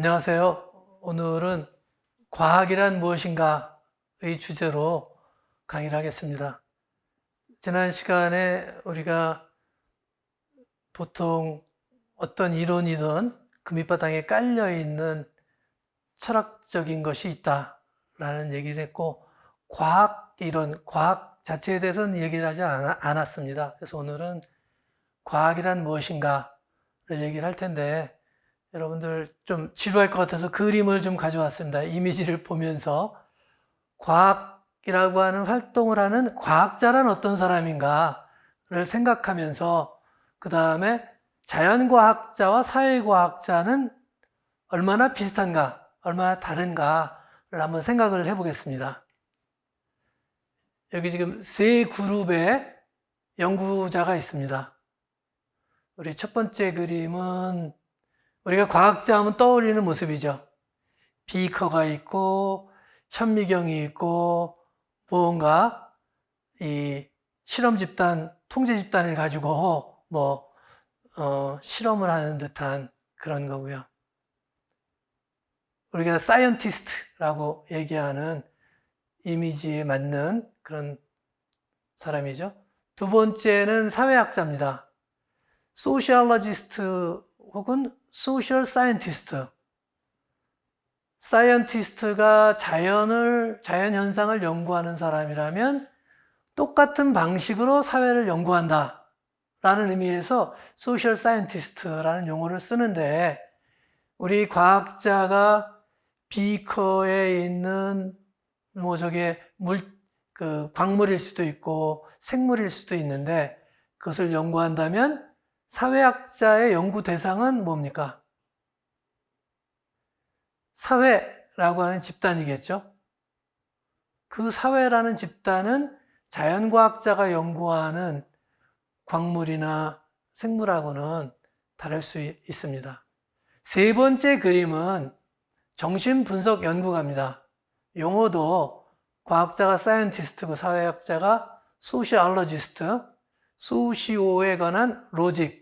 안녕하세요. 오늘은 과학이란 무엇인가의 주제로 강의를 하겠습니다. 지난 시간에 우리가 보통 어떤 이론이든 그 밑바탕에 깔려있는 철학적인 것이 있다라는 얘기를 했고, 과학 이론, 과학 자체에 대해서는 얘기를 하지 않았습니다. 그래서 오늘은 과학이란 무엇인가를 얘기를 할 텐데, 여러분들 좀 지루할 것 같아서 그림을 좀 가져왔습니다. 이미지를 보면서 과학이라고 하는 활동을 하는 과학자란 어떤 사람인가를 생각하면서 그 다음에 자연과학자와 사회과학자는 얼마나 비슷한가, 얼마나 다른가를 한번 생각을 해보겠습니다. 여기 지금 세 그룹의 연구자가 있습니다. 우리 첫 번째 그림은 우리가 과학자 하면 떠올리는 모습이죠. 비커가 있고 현미경이 있고 무언가 이 실험 집단, 통제 집단을 가지고 실험을 하는 듯한 그런 거고요. 우리가 사이언티스트라고 얘기하는 이미지에 맞는 그런 사람이죠. 두 번째는 사회학자입니다. 소시올로지스트 혹은 소셜 사이언티스트. 사이언티스트가 자연 현상을 연구하는 사람이라면 똑같은 방식으로 사회를 연구한다 라는 의미에서 소셜 사이언티스트라는 용어를 쓰는데, 우리 과학자가 비커에 있는 광물일 수도 있고 생물일 수도 있는데, 그것을 연구한다면 사회학자의 연구 대상은 뭡니까? 사회라고 하는 집단이겠죠. 그 사회라는 집단은 자연과학자가 연구하는 광물이나 생물하고는 다를 수 있습니다. 세 번째 그림은 정신분석 연구가입니다. 용어도 과학자가 사이언티스트고 사회학자가 소시올로지스트, 소시오에 관한 로직,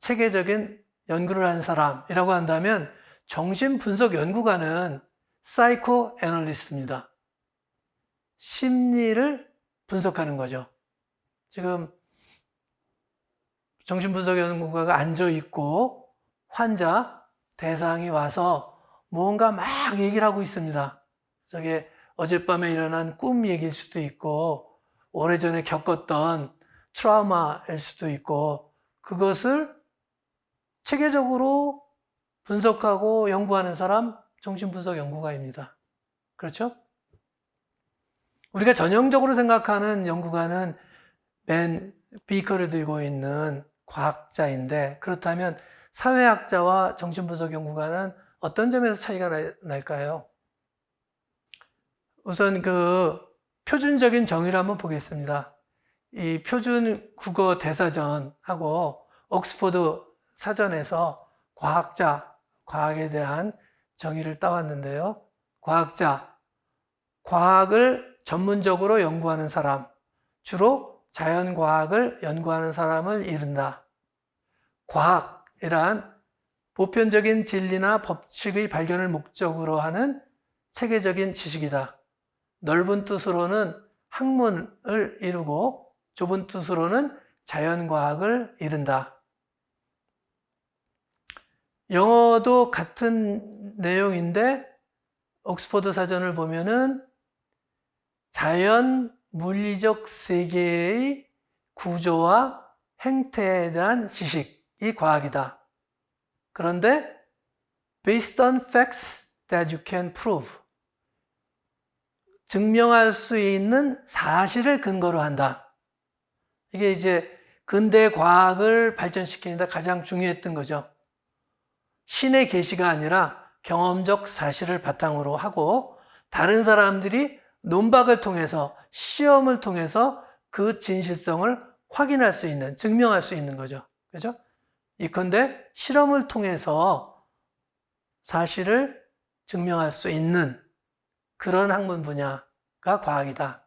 체계적인 연구를 하는 사람이라고 한다면 정신분석 연구가는 사이코 애널리스트입니다. 심리를 분석하는 거죠. 지금 정신분석 연구가가 앉아있고 환자, 대상이 와서 뭔가 막 얘기를 하고 있습니다. 저게 어젯밤에 일어난 꿈 얘기일 수도 있고 오래전에 겪었던 트라우마일 수도 있고, 그것을 체계적으로 분석하고 연구하는 사람, 정신분석 연구가입니다. 그렇죠? 우리가 전형적으로 생각하는 연구가는 맨 비커를 들고 있는 과학자인데, 그렇다면 사회학자와 정신분석 연구가는 어떤 점에서 차이가 날까요? 우선 그 표준적인 정의를 한번 보겠습니다. 이 표준 국어 대사전하고 옥스퍼드 사전에서 과학에 대한 정의를 따왔는데요. 과학자, 과학을 전문적으로 연구하는 사람, 주로 자연과학을 연구하는 사람을 이른다. 과학이란 보편적인 진리나 법칙의 발견을 목적으로 하는 체계적인 지식이다. 넓은 뜻으로는 학문을 이루고 좁은 뜻으로는 자연과학을 이른다. 영어도 같은 내용인데 옥스퍼드 사전을 보면은 자연 물리적 세계의 구조와 행태에 대한 지식이 과학이다. 그런데 based on facts that you can prove, 증명할 수 있는 사실을 근거로 한다. 이게 이제 근대 과학을 발전시키는데 가장 중요했던 거죠. 신의 계시가 아니라 경험적 사실을 바탕으로 하고 다른 사람들이 논박을 통해서, 시험을 통해서 그 진실성을 확인할 수 있는, 증명할 수 있는 거죠. 그죠? 이컨대 실험을 통해서 사실을 증명할 수 있는 그런 학문 분야가 과학이다.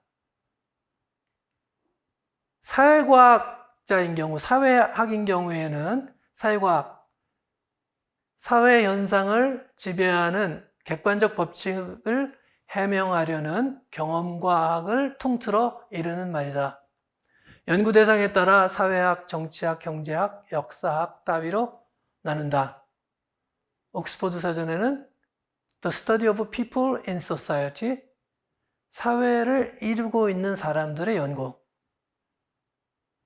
사회과학자인 경우, 사회학인 경우에는 사회 현상을 지배하는 객관적 법칙을 해명하려는 경험과학을 통틀어 이르는 말이다. 연구 대상에 따라 사회학, 정치학, 경제학, 역사학 따위로 나눈다. 옥스퍼드 사전에는 The study of people in society, 사회를 이루고 있는 사람들의 연구.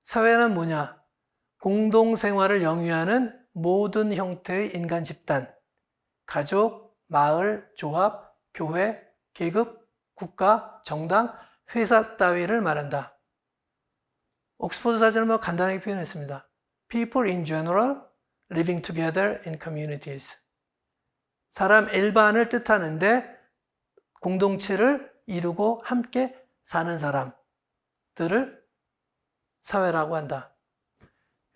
사회는 뭐냐? 공동생활을 영위하는 모든 형태의 인간 집단, 가족, 마을, 조합, 교회, 계급, 국가, 정당, 회사 따위를 말한다. 옥스퍼드 사전은 뭐 간단하게 표현했습니다. People in general living together in communities. 사람 일반을 뜻하는데 공동체를 이루고 함께 사는 사람들을 사회라고 한다.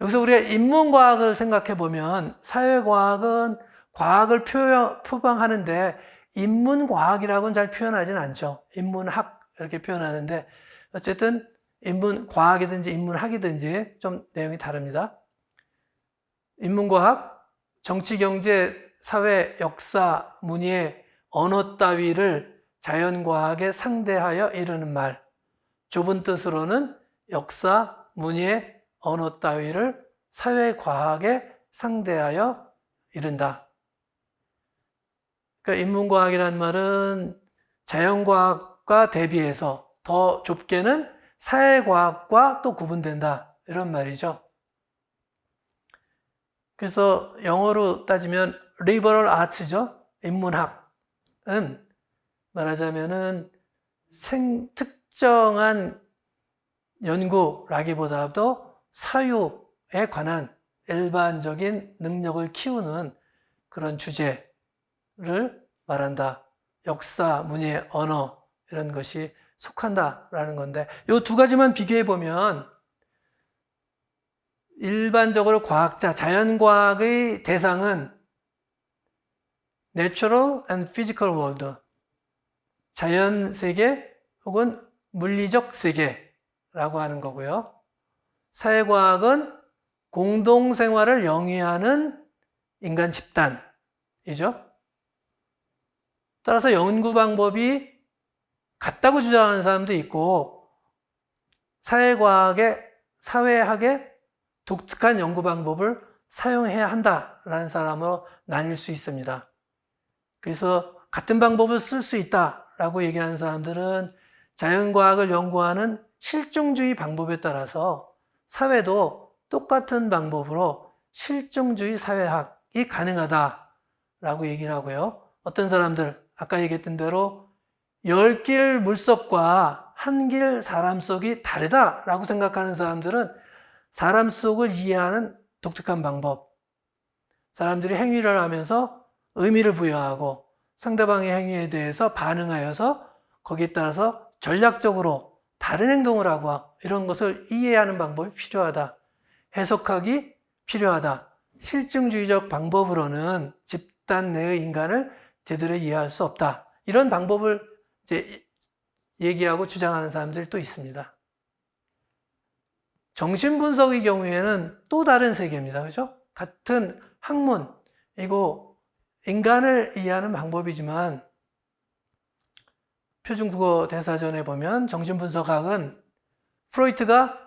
여기서 우리가 인문과학을 생각해 보면 사회과학은 과학을 표방하는데 인문과학이라고는 잘 표현하지는 않죠. 인문학 이렇게 표현하는데 어쨌든 인문과학이든지 인문학이든지 좀 내용이 다릅니다. 인문과학, 정치, 경제, 사회, 역사, 문예, 언어 따위를 자연과학에 상대하여 이르는 말. 좁은 뜻으로는 역사, 문예, 언어 따위를 사회과학에 상대하여 이른다. 그러니까 인문과학이라는 말은 자연과학과 대비해서 더 좁게는 사회과학과 또 구분된다. 이런 말이죠. 그래서 영어로 따지면 liberal arts죠. 인문학은 말하자면은 특정한 연구라기보다도 사유에 관한 일반적인 능력을 키우는 그런 주제를 말한다. 역사, 문예, 언어 이런 것이 속한다라는 건데 이 두 가지만 비교해 보면 일반적으로 과학자, 자연과학의 대상은 natural and physical world, 자연 세계 혹은 물리적 세계라고 하는 거고요. 사회과학은 공동생활을 영위하는 인간 집단이죠. 따라서 연구 방법이 같다고 주장하는 사람도 있고 사회학의 독특한 연구 방법을 사용해야 한다라는 사람으로 나뉠 수 있습니다. 그래서 같은 방법을 쓸 수 있다라고 얘기하는 사람들은 자연과학을 연구하는 실증주의 방법에 따라서 사회도 똑같은 방법으로 실증주의 사회학이 가능하다라고 얘기를 하고요. 어떤 사람들, 아까 얘기했던 대로 10길 물속과 한 길 사람 속이 다르다라고 생각하는 사람들은 사람 속을 이해하는 독특한 방법, 사람들이 행위를 하면서 의미를 부여하고 상대방의 행위에 대해서 반응하여서 거기에 따라서 전략적으로 다른 행동을 하고 이런 것을 이해하는 방법이 필요하다. 해석하기 필요하다. 실증주의적 방법으로는 집단 내의 인간을 제대로 이해할 수 없다. 이런 방법을 이제 얘기하고 주장하는 사람들이 또 있습니다. 정신분석의 경우에는 또 다른 세계입니다. 그죠? 같은 학문이고 인간을 이해하는 방법이지만 표준국어 대사전에 보면 정신분석학은 프로이트가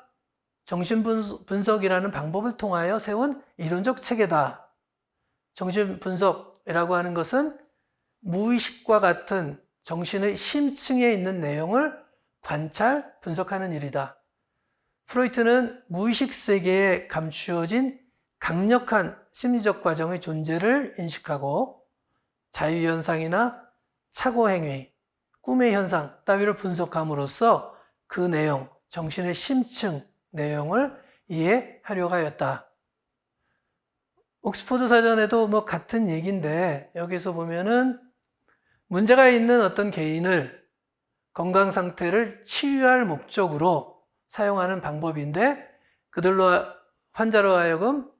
정신분석이라는 방법을 통하여 세운 이론적 체계다. 정신분석이라고 하는 것은 무의식과 같은 정신의 심층에 있는 내용을 관찰, 분석하는 일이다. 프로이트는 무의식 세계에 감추어진 강력한 심리적 과정의 존재를 인식하고 자유현상이나 착오행위, 꿈의 현상 따위를 분석함으로써 그 내용, 정신의 심층 내용을 이해하려고 하였다. 옥스퍼드 사전에도 뭐 같은 얘기인데 여기서 보면은 문제가 있는 어떤 개인을 건강 상태를 치유할 목적으로 사용하는 방법인데 그들로 환자로 하여금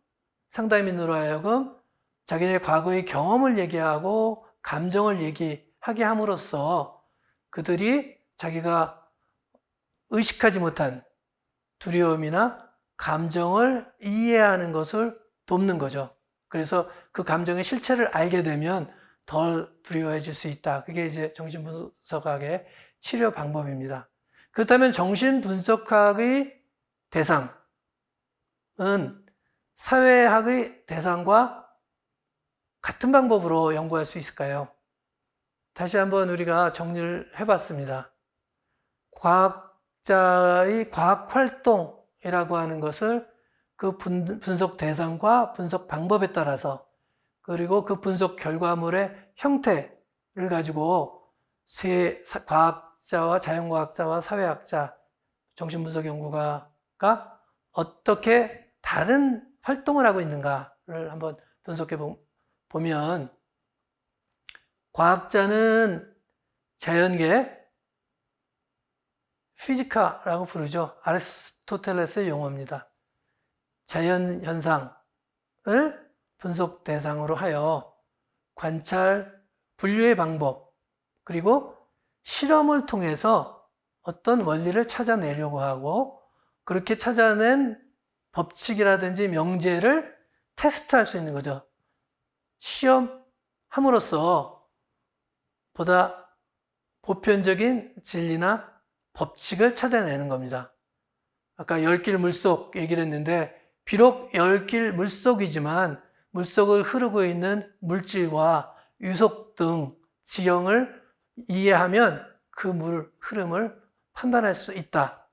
상담인으로 하여금 자기네 과거의 경험을 얘기하고 감정을 얘기하게 함으로써 그들이 자기가 의식하지 못한 두려움이나 감정을 이해하는 것을 돕는 거죠. 그래서 그 감정의 실체를 알게 되면 덜 두려워해질 수 있다. 그게 이제 정신분석학의 치료 방법입니다. 그렇다면 정신분석학의 대상은 사회학의 대상과 같은 방법으로 연구할 수 있을까요? 다시 한번 우리가 정리를 해봤습니다. 과학자의 과학활동이라고 하는 것을 그 분석 대상과 분석 방법에 따라서 그리고 그 분석 결과물의 형태를 가지고 과학자와 자연과학자와 사회학자, 정신분석 연구가가 어떻게 다른 활동을 하고 있는가를 한번 분석해 보면 과학자는 자연계, 피지카라고 부르죠. 아리스토텔레스의 용어입니다. 자연 현상을 분석 대상으로 하여 관찰, 분류의 방법, 그리고 실험을 통해서 어떤 원리를 찾아내려고 하고 그렇게 찾아낸 법칙이라든지 명제를 테스트할 수 있는 거죠. 시험함으로써 보다 보편적인 진리나 법칙을 찾아내는 겁니다. 아까 열길 물속 얘기를 했는데 비록 열길 물속이지만 물속을 흐르고 있는 물질과 유속 등 지형을 이해하면 그 물 흐름을 판단할 수 있다.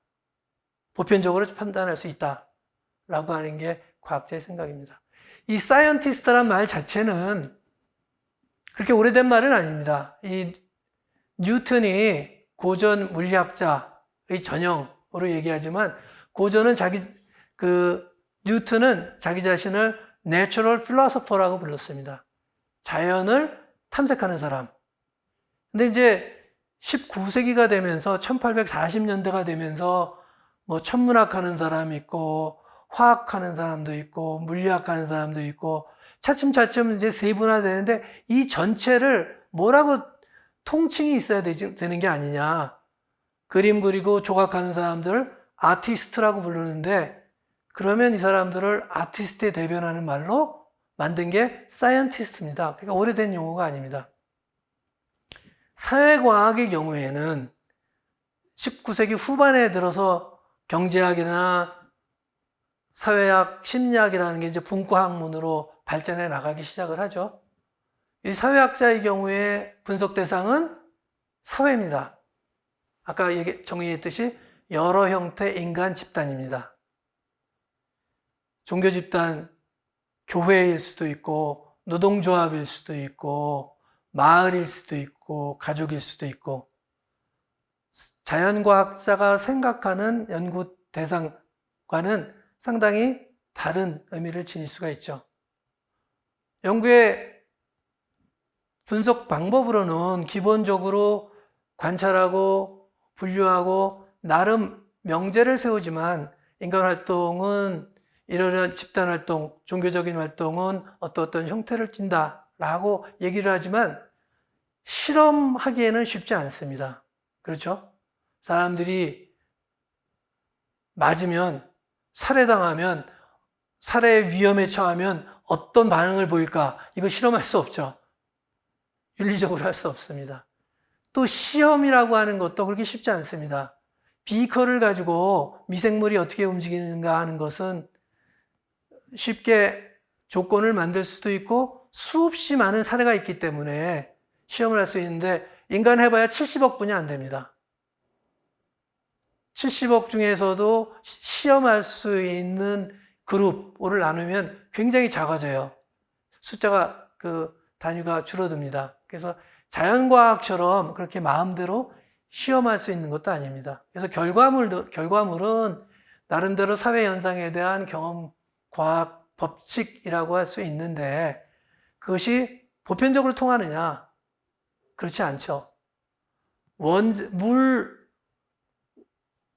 보편적으로 판단할 수 있다. 라고 하는 게 과학자의 생각입니다. 이 사이언티스트란 말 자체는 그렇게 오래된 말은 아닙니다. 이 뉴턴이 고전 물리학자의 전형으로 얘기하지만 고전은 뉴턴은 자기 자신을 내추럴 필로소퍼라고 불렀습니다. 자연을 탐색하는 사람. 근데 이제 19세기가 되면서 1840년대가 되면서 뭐 천문학 하는 사람이 있고 화학하는 사람도 있고 물리학 하는 사람도 있고 차츰차츰 이제 세분화되는데 이 전체를 뭐라고 통칭이 있어야 되는 게 아니냐. 그림 그리고 조각하는 사람들을 아티스트라고 부르는데 그러면 이 사람들을 아티스트에 대변하는 말로 만든 게 사이언티스트입니다. 그러니까 오래된 용어가 아닙니다. 사회과학의 경우에는 19세기 후반에 들어서 경제학이나 사회학, 심리학이라는 게 이제 분과학문으로 발전해 나가기 시작을 하죠. 이 사회학자의 경우에 분석 대상은 사회입니다. 아까 정의했듯이 여러 형태 인간 집단입니다. 종교 집단, 교회일 수도 있고 노동조합일 수도 있고 마을일 수도 있고 가족일 수도 있고 자연과학자가 생각하는 연구 대상과는 상당히 다른 의미를 지닐 수가 있죠. 연구의 분석 방법으로는 기본적으로 관찰하고 분류하고 나름 명제를 세우지만 인간 활동은 이러한 집단 활동, 종교적인 활동은 어떤 형태를 띈다라고 얘기를 하지만 실험하기에는 쉽지 않습니다. 그렇죠? 사람들이 맞으면, 살해당하면, 살해 위험에 처하면 어떤 반응을 보일까? 이거 실험할 수 없죠. 윤리적으로 할 수 없습니다. 또 시험이라고 하는 것도 그렇게 쉽지 않습니다. 비커를 가지고 미생물이 어떻게 움직이는가 하는 것은 쉽게 조건을 만들 수도 있고 수없이 많은 사례가 있기 때문에 시험을 할 수 있는데 인간 해봐야 70억 분이 안 됩니다. 70억 중에서도 시험할 수 있는 그룹을 나누면 굉장히 작아져요. 숫자가 단위가 줄어듭니다. 그래서 자연과학처럼 그렇게 마음대로 시험할 수 있는 것도 아닙니다. 그래서 결과물은 나름대로 사회현상에 대한 경험, 과학, 법칙이라고 할 수 있는데 그것이 보편적으로 통하느냐? 그렇지 않죠.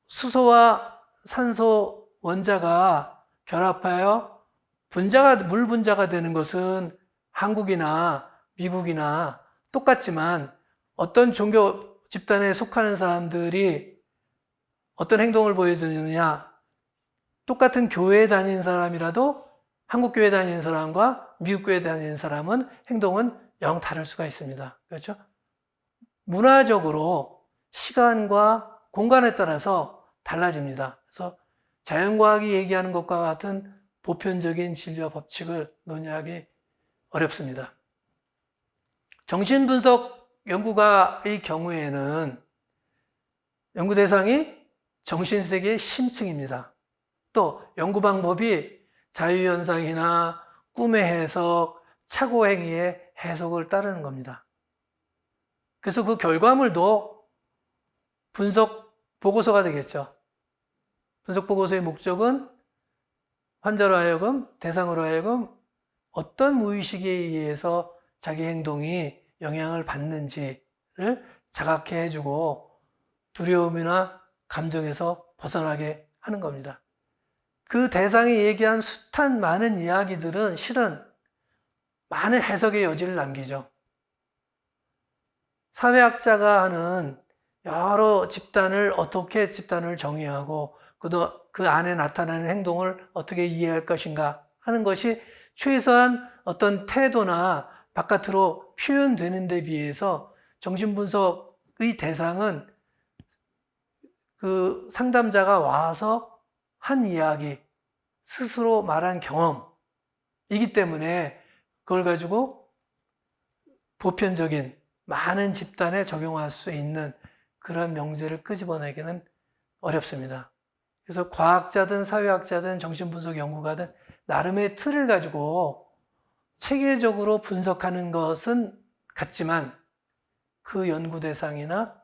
수소와 산소 원자가 결합하여 물 분자가 되는 것은 한국이나 미국이나 똑같지만 어떤 종교 집단에 속하는 사람들이 어떤 행동을 보여주느냐, 똑같은 교회에 다니는 사람이라도 한국 교회 다니는 사람과 미국 교회 다니는 사람은 행동은 영 다를 수가 있습니다. 그렇죠? 문화적으로 시간과 공간에 따라서 달라집니다. 그래서 자연과학이 얘기하는 것과 같은 보편적인 진리와 법칙을 논의하기 어렵습니다. 정신분석 연구가의 경우에는 연구 대상이 정신세계의 심층입니다. 또 연구 방법이 자유현상이나 꿈의 해석, 착오행위의 해석을 따르는 겁니다. 그래서 그 결과물도 분석 보고서가 되겠죠. 분석 보고서의 목적은 환자로 하여금, 대상으로 하여금 어떤 무의식에 의해서 자기 행동이 영향을 받는지를 자각해 해주고 두려움이나 감정에서 벗어나게 하는 겁니다. 그 대상이 얘기한 숱한 많은 이야기들은 실은 많은 해석의 여지를 남기죠. 사회학자가 하는 여러 집단을 어떻게 집단을 정의하고 그 안에 나타나는 행동을 어떻게 이해할 것인가 하는 것이 최소한 어떤 태도나 바깥으로 표현되는 데 비해서 정신분석의 대상은 그 상담자가 와서 한 이야기, 스스로 말한 경험이기 때문에 그걸 가지고 보편적인 많은 집단에 적용할 수 있는 그런 명제를 끄집어내기는 어렵습니다. 그래서 과학자든 사회학자든 정신분석 연구가든 나름의 틀을 가지고 체계적으로 분석하는 것은 같지만 그 연구 대상이나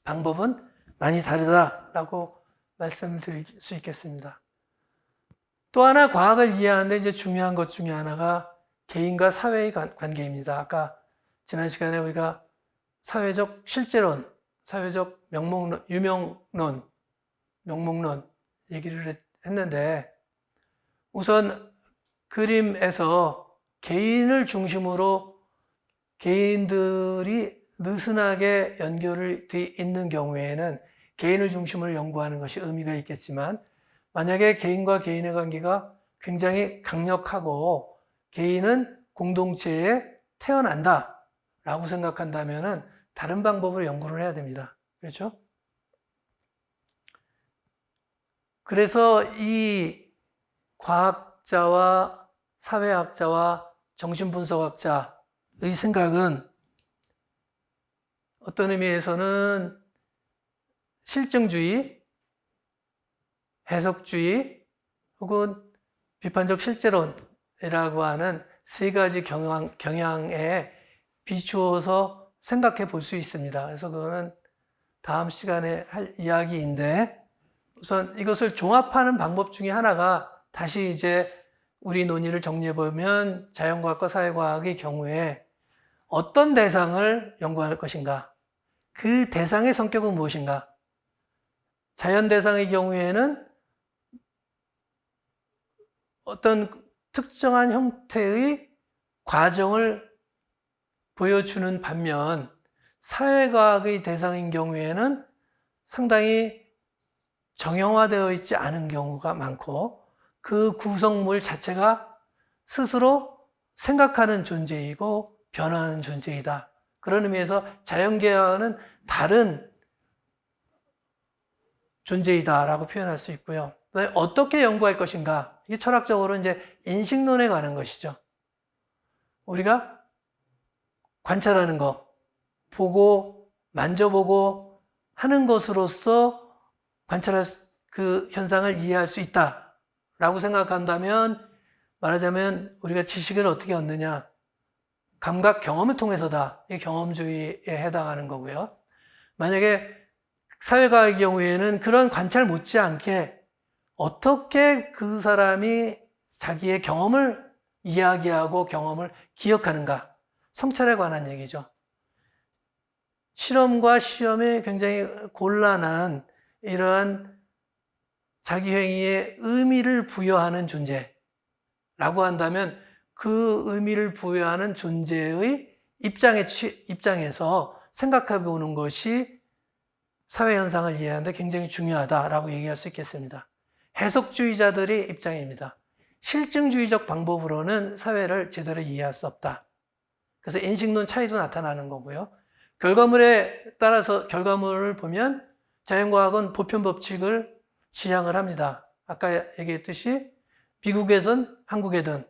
방법은 많이 다르다라고 말씀을 드릴 수 있겠습니다. 또 하나 과학을 이해하는데 이제 중요한 것 중에 하나가 개인과 사회의 관계입니다. 아까 지난 시간에 우리가 사회적 실제론, 사회적 명목론, 유명론, 명목론 얘기를 했는데 우선 그림에서 개인을 중심으로 개인들이 느슨하게 연결이 돼 있는 경우에는 개인을 중심으로 연구하는 것이 의미가 있겠지만 만약에 개인과 개인의 관계가 굉장히 강력하고 개인은 공동체에 태어난다 라고 생각한다면 다른 방법으로 연구를 해야 됩니다. 그렇죠? 그래서 이 과학자와 사회학자와 정신분석학자의 생각은 어떤 의미에서는 실증주의, 해석주의 혹은 비판적 실제론이라고 하는 세 가지 경향에 비추어서 생각해 볼 수 있습니다. 그래서 그거는 다음 시간에 할 이야기인데 우선 이것을 종합하는 방법 중에 하나가 다시 이제 우리 논의를 정리해 보면 자연과학과 사회과학의 경우에 어떤 대상을 연구할 것인가, 그 대상의 성격은 무엇인가. 자연 대상의 경우에는 어떤 특정한 형태의 과정을 보여주는 반면 사회과학의 대상인 경우에는 상당히 정형화되어 있지 않은 경우가 많고 그 구성물 자체가 스스로 생각하는 존재이고 변화하는 존재이다. 그런 의미에서 자연계와는 다른 존재이다라고 표현할 수 있고요. 어떻게 연구할 것인가? 이게 철학적으로 이제 인식론에 관한 것이죠. 우리가 관찰하는 것, 보고, 만져보고 하는 것으로서 관찰할 그 현상을 이해할 수 있다라고 생각한다면 말하자면 우리가 지식을 어떻게 얻느냐? 감각 경험을 통해서다. 이게 경험주의에 해당하는 거고요. 만약에 사회과학의 경우에는 그런 관찰 못지않게 어떻게 그 사람이 자기의 경험을 이야기하고 경험을 기억하는가? 성찰에 관한 얘기죠. 실험과 시험에 굉장히 곤란한 이러한 자기 행위에 의미를 부여하는 존재라고 한다면 그 의미를 부여하는 존재의 입장에서 생각해 보는 것이 사회현상을 이해하는 데 굉장히 중요하다라고 얘기할 수 있겠습니다. 해석주의자들의 입장입니다. 실증주의적 방법으로는 사회를 제대로 이해할 수 없다. 그래서 인식론 차이도 나타나는 거고요. 결과물에 따라서 결과물을 보면 자연과학은 보편 법칙을 지향을 합니다. 아까 얘기했듯이 미국에선 한국에든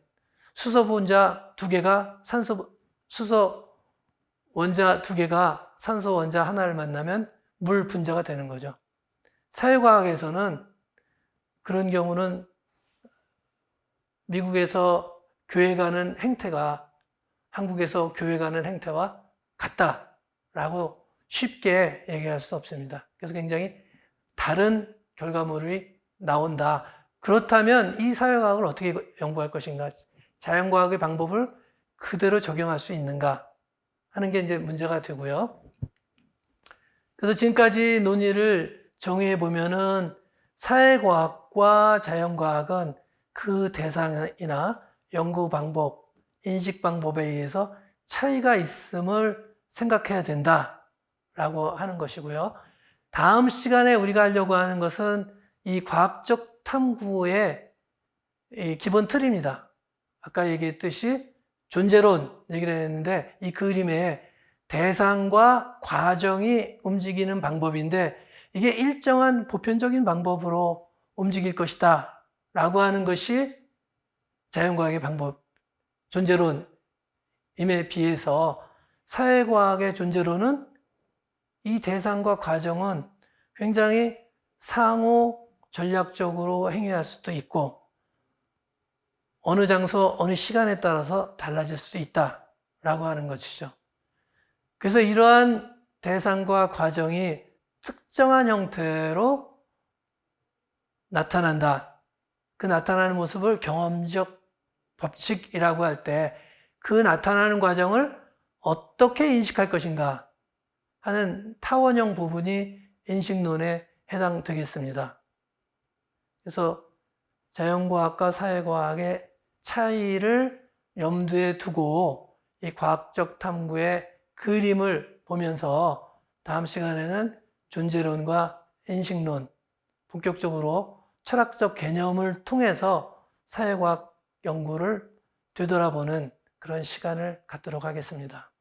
수소 원자 두 개가 수소 원자 두 개가 산소 원자 하나를 만나면 물 분자가 되는 거죠. 사회과학에서는 그런 경우는 미국에서 교회 가는 행태가 한국에서 교회 가는 행태와 같다라고 쉽게 얘기할 수 없습니다. 그래서 굉장히 다른 결과물이 나온다. 그렇다면 이 사회과학을 어떻게 연구할 것인가? 자연과학의 방법을 그대로 적용할 수 있는가? 하는 게 이제 문제가 되고요. 그래서 지금까지 논의를 정의해 보면은 사회과학과 자연과학은 그 대상이나 연구 방법, 인식 방법에 의해서 차이가 있음을 생각해야 된다라고 하는 것이고요. 다음 시간에 우리가 하려고 하는 것은 이 과학적 탐구의 기본 틀입니다. 아까 얘기했듯이 존재론 얘기를 했는데 이 그림에 대상과 과정이 움직이는 방법인데 이게 일정한 보편적인 방법으로 움직일 것이다 라고 하는 것이 자연과학의 방법, 존재론임에 비해서 사회과학의 존재론은 이 대상과 과정은 굉장히 상호 전략적으로 행위할 수도 있고 어느 장소, 어느 시간에 따라서 달라질 수 있다라고 하는 것이죠. 그래서 이러한 대상과 과정이 특정한 형태로 나타난다. 그 나타나는 모습을 경험적 법칙이라고 할 때 그 나타나는 과정을 어떻게 인식할 것인가 하는 타원형 부분이 인식론에 해당되겠습니다. 그래서 자연과학과 사회과학의 차이를 염두에 두고 이 과학적 탐구의 그림을 보면서 다음 시간에는 존재론과 인식론, 본격적으로 철학적 개념을 통해서 사회과학 연구를 되돌아보는 그런 시간을 갖도록 하겠습니다.